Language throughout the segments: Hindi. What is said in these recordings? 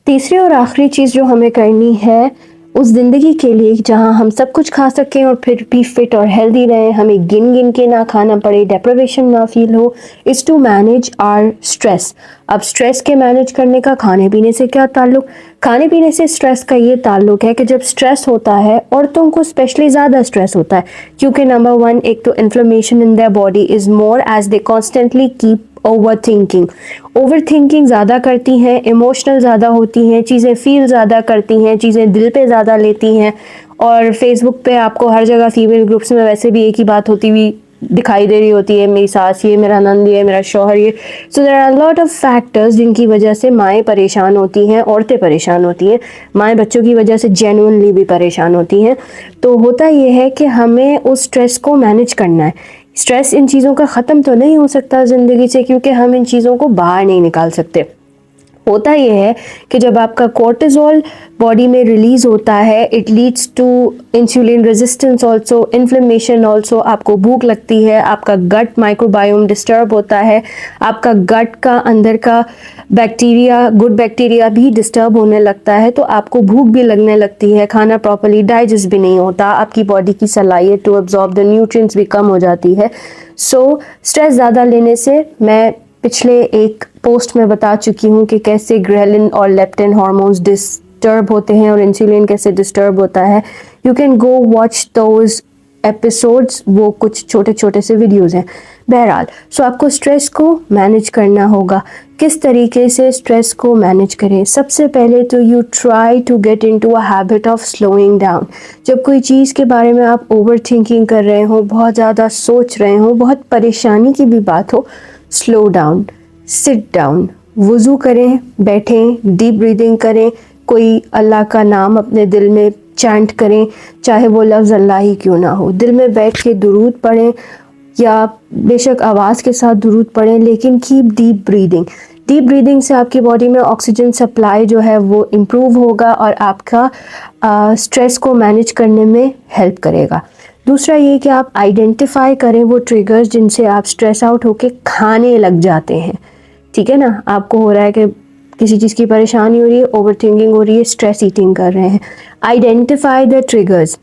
तीसरी और आखिरी चीज़ जो हमें करनी है उस ज़िंदगी के लिए जहाँ हम सब कुछ खा सकें और फिर भी फिट और हेल्दी रहें, हमें गिन गिन के ना खाना पड़े, डेप्रिवेशन ना फील हो, is to manage our stress. अब स्ट्रेस के मैनेज करने का खाने पीने से क्या ताल्लुक? खाने पीने से स्ट्रेस का ये ताल्लुक है कि जब स्ट्रेस होता है, औरतों को स्पेशली ज़्यादा स्ट्रेस होता है क्योंकि नंबर वन, एक तो inflammation in their body is more as they constantly keep over thinking ज़्यादा करती हैं, इमोशनल ज़्यादा होती हैं, चीज़ें फील ज़्यादा करती हैं, चीज़ें दिल पे ज़्यादा लेती हैं। और फेसबुक पे आपको हर जगह फीमेल ग्रुप्स में वैसे भी एक ही बात होती हुई दिखाई दे रही होती है, मेरी सास ये, मेरा नंद ये, मेरा शौहर ये। So there are lot of factors जिनकी वजह से माएँ परेशान होती हैं, औरतें परेशान होती हैं, माएँ बच्चों की वजह से जेन्युइनली भी परेशान होती हैं। तो होता ये है कि हमें उस स्ट्रेस को मैनेज करना है। स्ट्रेस इन चीज़ों का ख़त्म तो नहीं हो सकता ज़िंदगी से, क्योंकि हम इन चीज़ों को बाहर नहीं निकाल सकते। होता ये है कि जब आपका कोर्टिसोल बॉडी में रिलीज होता है, it leads to insulin resistance also, inflammation also, आपको भूख लगती है, आपका गट माइक्रोबायोम डिस्टर्ब होता है, आपका गट का अंदर का बैक्टीरिया, गुड बैक्टीरिया भी डिस्टर्ब होने लगता है, तो आपको भूख भी लगने लगती है, खाना प्रॉपर्ली डाइजेस्ट भी नहीं होता, आपकी बॉडी की सलाहियत टू एब्जॉर्ब द न्यूट्रिएंट्स भी कम हो जाती है। सो स्ट्रेस ज़्यादा लेने से, मैं पिछले एक पोस्ट में बता चुकी हूँ कि कैसे ग्रेलिन और लेप्टिन हार्मोन्स डिस्टर्ब होते हैं और इंसुलिन कैसे डिस्टर्ब होता है। You can go watch those episodes, वो कुछ छोटे छोटे से वीडियोज़ हैं। बहरहाल, सो आपको स्ट्रेस को मैनेज करना होगा। किस तरीके से स्ट्रेस को मैनेज करें? सबसे पहले तो you try to get into a habit of slowing down. जब कोई चीज़ के बारे में आप ओवर थिंकिंग कर रहे हो, बहुत ज़्यादा सोच रहे हो, बहुत परेशानी की भी बात हो, स्लो डाउन, सिट डाउन, वुज़ू करें, बैठें, डीप ब्रीदिंग करें, कोई अल्लाह का नाम अपने दिल में चैंट करें, चाहे वो लफ्ज़ अल्लाह ही क्यों ना हो। दिल में बैठ के दुरूद पढ़ें या बेशक आवाज़ के साथ दुरूद पढ़ें, लेकिन keep deep breathing. Deep breathing से आपकी बॉडी में ऑक्सीजन सप्लाई जो है वो इम्प्रूव होगा और आपका स्ट्रेस को मैनेज करने में हेल्प करेगा। दूसरा ये कि आप आइडेंटिफाई करें वो ट्रिगर्स जिनसे आप स्ट्रेस आउट होके खाने लग जाते हैं। ठीक है ना, आपको हो रहा है कि किसी चीज़ की परेशानी हो रही है, ओवर थिंकिंग हो रही है, स्ट्रेस ईटिंग कर रहे हैं। Identify the triggers.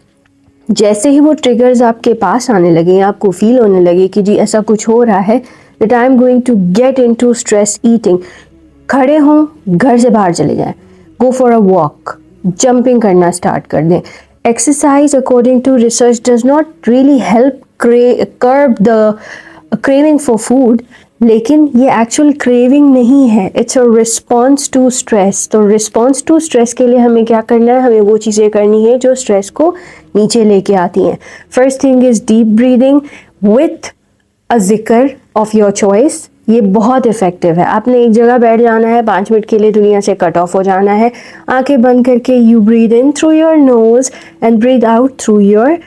जैसे ही वो ट्रिगर्स आपके पास आने लगे, आपको फील होने लगे कि जी ऐसा कुछ हो रहा है, that I am going to get into stress eating, खड़े हों, घर से बाहर चले जाएं, go for a walk, jumping करना स्टार्ट कर दें। Exercise, according to research, does not really help curb the craving for food, लेकिन ये एक्चुअल क्रेविंग नहीं है, it's a response to stress. तो रिस्पॉन्स टू स्ट्रेस के लिए हमें क्या करना है? हमें वो चीज़ें करनी है जो स्ट्रेस को नीचे लेके आती हैं। First thing is deep breathing with a जिक्र ऑफ योर चॉइस। ये बहुत इफ़ेक्टिव है। आपने एक जगह बैठ जाना है, 5 मिनट के लिए दुनिया से कट ऑफ हो जाना है, आंखें बंद करके you breathe in through your nose and breathe out through your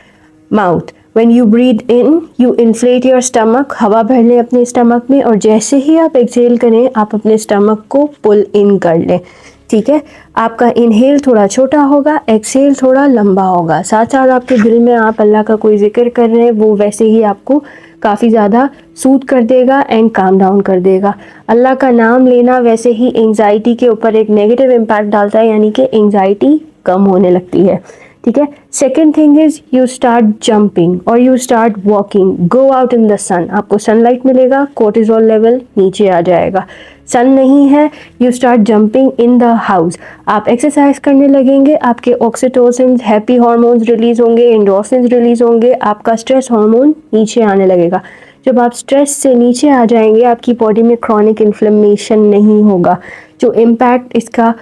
mouth. When you breathe in, you inflate your stomach, हवा भर लें अपने स्टमक में, और जैसे ही आप एक्सहेल करें, आप अपने स्टमक को पुल इन कर लें। ठीक है, आपका इनहेल थोड़ा छोटा होगा, एक्सहेल थोड़ा लंबा होगा। साथ साथ आपके दिल में आप अल्लाह का कोई जिक्र कर रहे हैं, वो वैसे ही आपको काफ़ी ज़्यादा सूद कर देगा एंड काम डाउन कर देगा। अल्लाह का नाम लेना वैसे ही एंजाइटी के ऊपर एक नेगेटिव इम्पैक्ट डालता है, यानी कि एंजाइटी कम होने लगती है। ठीक है, second thing is you start jumping और you start walking, go out in the sun. आपको सनलाइट मिलेगा, कोर्टिसोल लेवल नीचे आ जाएगा। सन नहीं है, you start jumping in the house, आप एक्सरसाइज करने लगेंगे, आपके ऑक्सीटोसिन, हैप्पी हार्मोन्स रिलीज होंगे, एंडोर्फिन्स रिलीज होंगे, आपका स्ट्रेस हार्मोन नीचे आने लगेगा। जब आप स्ट्रेस से नीचे आ जाएंगे, आपकी बॉडी में क्रॉनिक इन्फ्लेमेशन नहीं होगा। जो इम्पैक्ट इसका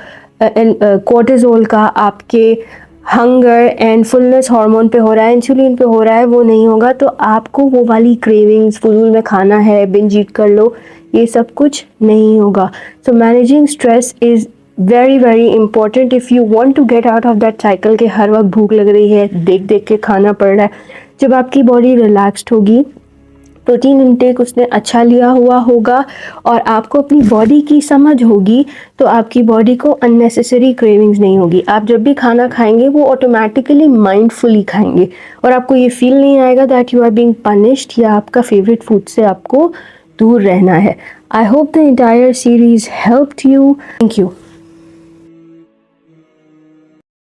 कोर्टिसोल का आपके हंगर एंड फुलनेस हार्मोन पे हो रहा है, इंसुलिन पे हो रहा है, वो नहीं होगा। तो आपको वो वाली क्रेविंग्स, फजूल में खाना है, बिंज ईट कर लो, ये सब कुछ नहीं होगा। So managing stress is very very important if you want to get out of that cycle के हर वक्त भूख लग रही है, देख देख के खाना पड़ रहा है। जब आपकी बॉडी रिलैक्स्ड होगी, प्रोटीन इनटेक उसने अच्छा लिया हुआ होगा और आपको अपनी बॉडी की समझ होगी, तो आपकी बॉडी को अननेसेसरी क्रेविंग्स नहीं होगी। आप जब भी खाना खाएंगे वो ऑटोमेटिकली माइंडफुली खाएंगे और आपको ये फील नहीं आएगा that you are being punished या आपका फेवरेट फूड से आपको दूर रहना है। I hope the entire series helped you. Thank you.